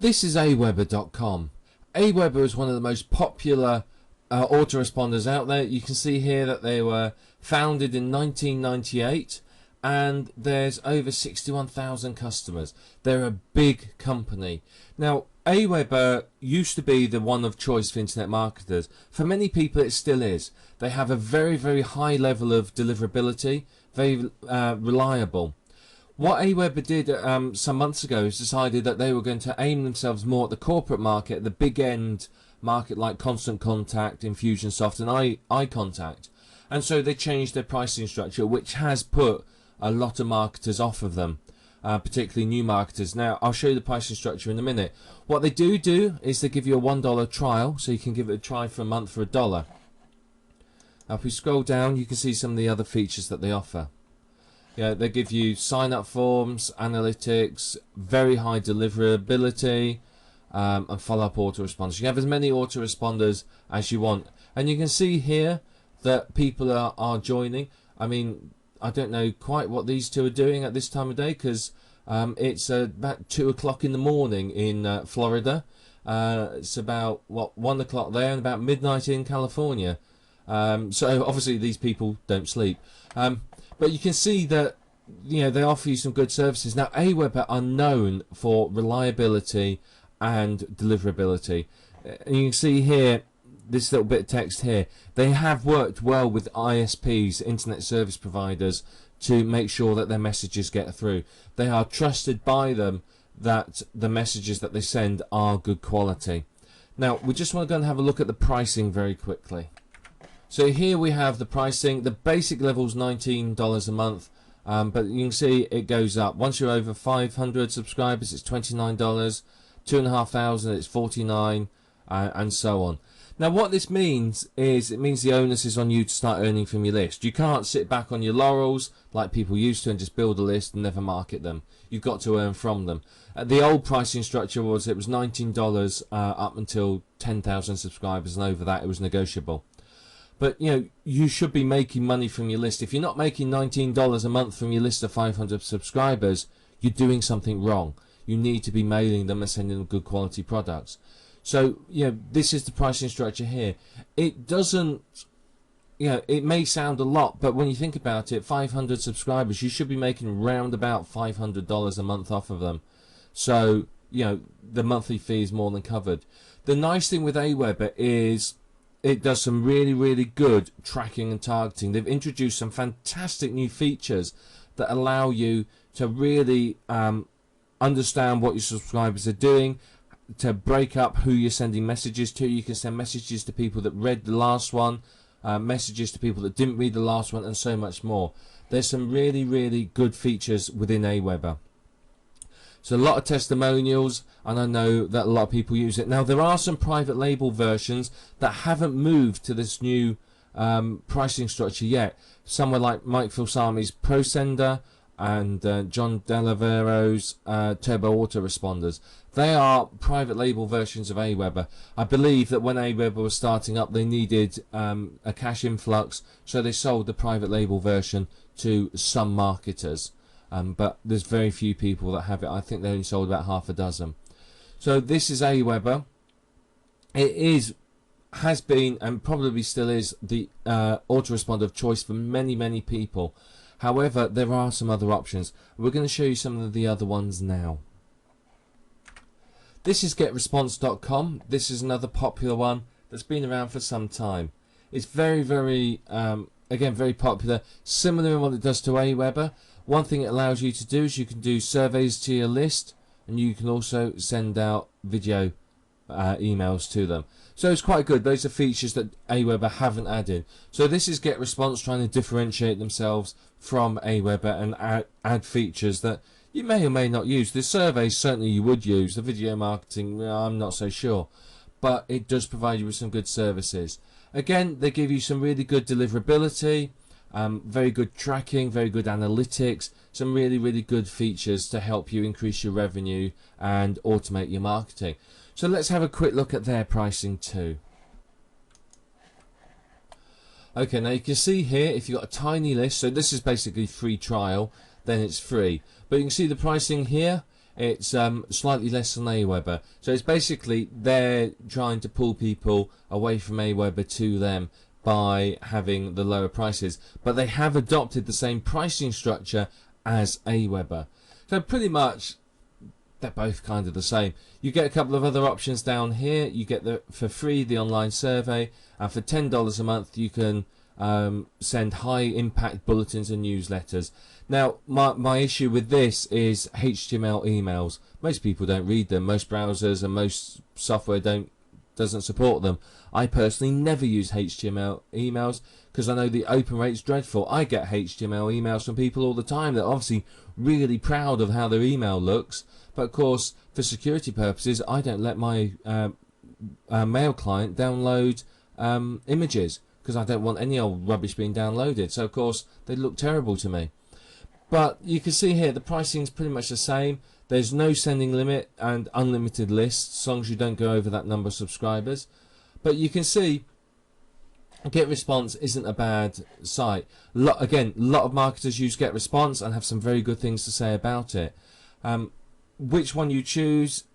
This is Aweber.com. Aweber is one of the most popular autoresponders out there. You can see here that they were founded in 1998 and there's over 61,000 customers. They're a big company. Now, Aweber used to be the one of choice for internet marketers. For many people it still is. They have a very, very high level of deliverability, very reliable. What Aweber did some months ago is decided that they were going to aim themselves more at the corporate market, the big end market like Constant Contact, Infusionsoft and iContact. And so they changed their pricing structure, which has put a lot of marketers off of them, particularly new marketers. Now, I'll show you the pricing structure in a minute. What they do is they give you a $1 trial, so you can give it a try for a month for $1. Now, if we scroll down, you can see some of the other features that they offer. Yeah, they give you sign-up forms, analytics, very high deliverability, and follow-up autoresponders. You have as many autoresponders as you want. And you can see here that people are joining. I mean, I don't know quite what these two are doing at this time of day because it's about 2 o'clock in the morning in Florida. It's about, 1 o'clock there and about midnight in California. So obviously these people don't sleep. But you can see that, you know, they offer you some good services. Now, Aweber are known for reliability and deliverability. And you can see here, this little bit of text here, they have worked well with ISPs, internet service providers, to make sure that their messages get through. They are trusted by them that the messages that they send are good quality. Now, we just want to go and have a look at the pricing very quickly. So here we have the pricing. The basic level is $19 a month, but you can see it goes up. Once you're over 500 subscribers, it's $29. 2,500, it's $49, and so on. Now, what this means is it means the onus is on you to start earning from your list. You can't sit back on your laurels like people used to and just build a list and never market them. You've got to earn from them. The old pricing structure was it was $19 up until 10,000 subscribers, and over that it was negotiable. But, you know, you should be making money from your list. If you're not making $19 a month from your list of 500 subscribers, you're doing something wrong. You need to be mailing them and sending them good quality products. So, you know, this is the pricing structure here. It doesn't, you know, it may sound a lot, but when you think about it, 500 subscribers, you should be making round about $500 a month off of them. So, you know, the monthly fee is more than covered. The nice thing with Aweber is it does some really, really good tracking and targeting. They've introduced some fantastic new features that allow you to really understand what your subscribers are doing, to break up who you're sending messages to. You can send messages to people that read the last one, messages to people that didn't read the last one, and so much more. There's some really, really good features within Aweber. So a lot of testimonials, and I know that a lot of people use it. Now, there are some private label versions that haven't moved to this new pricing structure yet. Somewhere like Mike Filsami's ProSender and John Delavero's Turbo Autoresponders. They are private label versions of Aweber. I believe that when Aweber was starting up, they needed a cash influx, so they sold the private label version to some marketers. But there's very few people that have it. I think they only sold about half a dozen. So this is Aweber. It has been, and probably still is, the autoresponder of choice for many, many people. However, there are some other options. We're going to show you some of the other ones now. This is GetResponse.com. This is another popular one that's been around for some time. It's very, very, again, very popular. Similar in what it does to Aweber. One thing it allows you to do is you can do surveys to your list, and you can also send out video emails to them. So it's quite good. Those are features that Aweber haven't added. So this is GetResponse trying to differentiate themselves from Aweber and add features that you may or may not use. The surveys certainly you would use. The video marketing, I'm not so sure. But it does provide you with some good services. Again, they give you some really good deliverability, very good tracking, very good analytics, some really, really good features to help you increase your revenue and automate your marketing. So let's have a quick look at their pricing too. Okay, now you can see here, if you've got a tiny list, so this is basically free trial, then it's free. But you can see the pricing here, It's slightly less than Aweber. So it's basically they're trying to pull people away from Aweber to them by having the lower prices, but they have adopted the same pricing structure as Aweber. So pretty much they're both kind of the same. You get a couple of other options down here. You get for free the online survey, and for $10 a month you can send high impact bulletins and newsletters. Now my issue with this is HTML emails. Most people don't read them. Most browsers and most software doesn't support them. I personally never use HTML emails because I know the open rate's dreadful. I get HTML emails from people all the time that are obviously really proud of how their email looks, but of course for security purposes I don't let my mail client download images because I don't want any old rubbish being downloaded, so of course they look terrible to me. But you can see here the pricing is pretty much the same. There's no sending limit and unlimited lists as long as you don't go over that number of subscribers. But you can see GetResponse isn't a bad site. Again, a lot of marketers use GetResponse and have some very good things to say about it. Which one you choose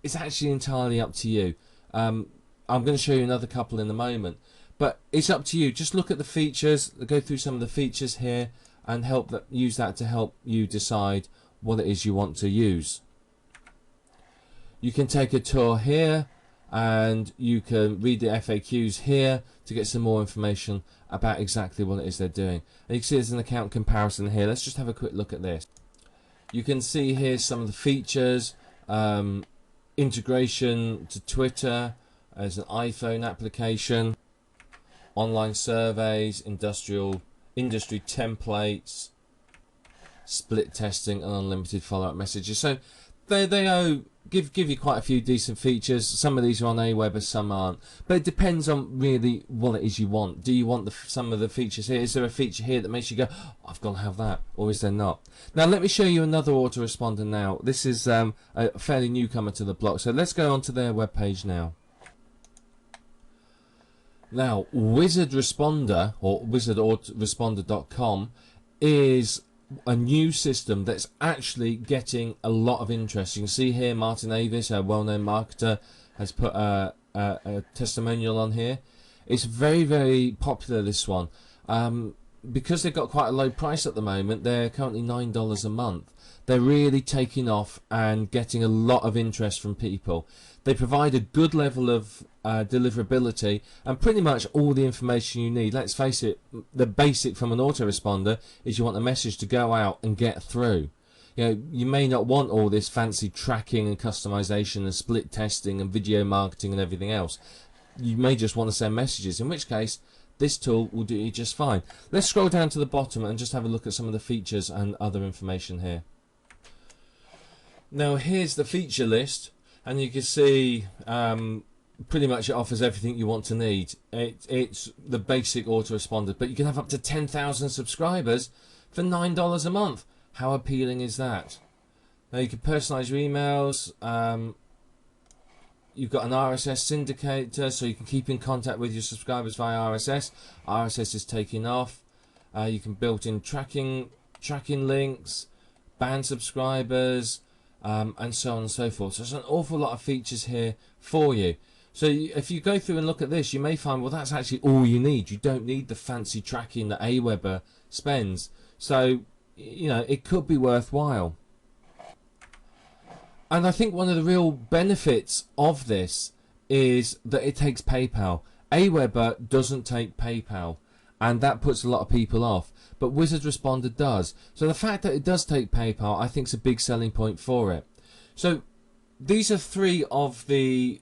is actually entirely up to you. I'm going to show you another couple in a moment, but it's up to you. Just look at the features, go through some of the features here, and use that to help you decide what it is you want to use. You can take a tour here and you can read the FAQs here to get some more information about exactly what it is they're doing. And you can see there's an account comparison here. Let's just have a quick look at this. You can see here some of the features, integration to Twitter, as an iPhone application, online surveys, industry templates, split testing, and unlimited follow-up messages. So they give you quite a few decent features. Some of these are on Aweber, some aren't, but it depends on really what it is you want. Do you want some of the features here? Is there a feature here that makes you go, oh, I've got to have that, or is there not? Now let me show you another autoresponder now. This is a fairly newcomer to the block, so let's go onto their webpage now. Now, Wizard Responder, or wizardresponder.com, is a new system that's actually getting a lot of interest. You can see here Martin Avis, a well-known marketer, has put a testimonial on here. It's very, very popular, this one. Because they've got quite a low price at the moment, they're currently $9 a month. They're really taking off and getting a lot of interest from people. They provide a good level of deliverability and pretty much all the information you need. Let's face it, the basic from an autoresponder is you want a message to go out and get through. You know, you may not want all this fancy tracking and customization and split testing and video marketing and everything else. You may just want to send messages, in which case this tool will do you just fine. Let's scroll down to the bottom and just have a look at some of the features and other information here. Now here's the feature list, and you can see pretty much it offers everything you want to need. It's the basic autoresponder, but you can have up to 10,000 subscribers for $9 a month. How appealing is that? Now you can personalize your emails. You've got an RSS syndicator, so you can keep in contact with your subscribers via RSS. RSS is taking off. You can build in tracking links, ban subscribers, and so on and so forth. So there's an awful lot of features here for you. So if you go through and look at this, you may find, well, that's actually all you need. You don't need the fancy tracking that Aweber spends. So, you know, it could be worthwhile. And I think one of the real benefits of this is that it takes PayPal. Aweber doesn't take PayPal, and that puts a lot of people off. But Wizard Responder does. So the fact that it does take PayPal, I think, is a big selling point for it. So these are three of the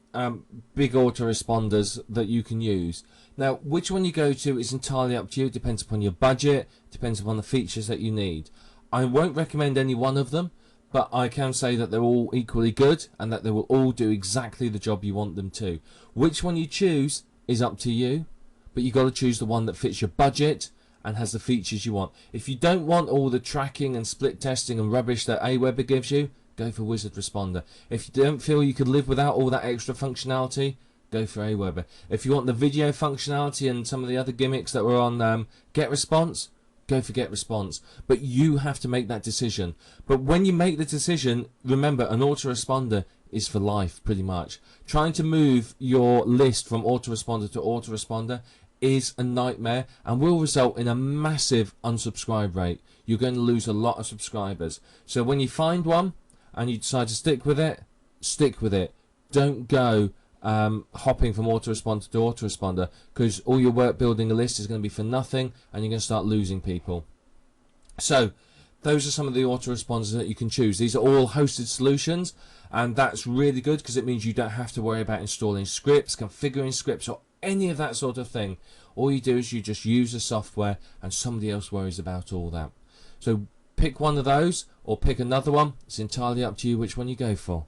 big autoresponders that you can use. Now, which one you go to is entirely up to you. It depends upon your budget, depends upon the features that you need. I won't recommend any one of them, but I can say that they're all equally good and that they will all do exactly the job you want them to. Which one you choose is up to you, but you've got to choose the one that fits your budget and has the features you want. If you don't want all the tracking and split testing and rubbish that Aweber gives you, go for Wizard Responder. If you don't feel you could live without all that extra functionality, go for Aweber. If you want the video functionality and some of the other gimmicks that were on GetResponse, go for get response. But you have to make that decision. But when you make the decision, remember, an autoresponder is for life, pretty much. Trying to move your list from autoresponder to autoresponder is a nightmare and will result in a massive unsubscribe rate. You're going to lose a lot of subscribers. So when you find one and you decide to stick with it, stick with it. Don't go hopping from autoresponder to autoresponder, because all your work building a list is going to be for nothing and you're going to start losing people. So those are some of the autoresponders that you can choose. These are all hosted solutions, and that's really good because it means you don't have to worry about installing scripts, configuring scripts, or any of that sort of thing. All you do is you just use the software and somebody else worries about all that. So pick one of those or pick another one. It's entirely up to you which one you go for.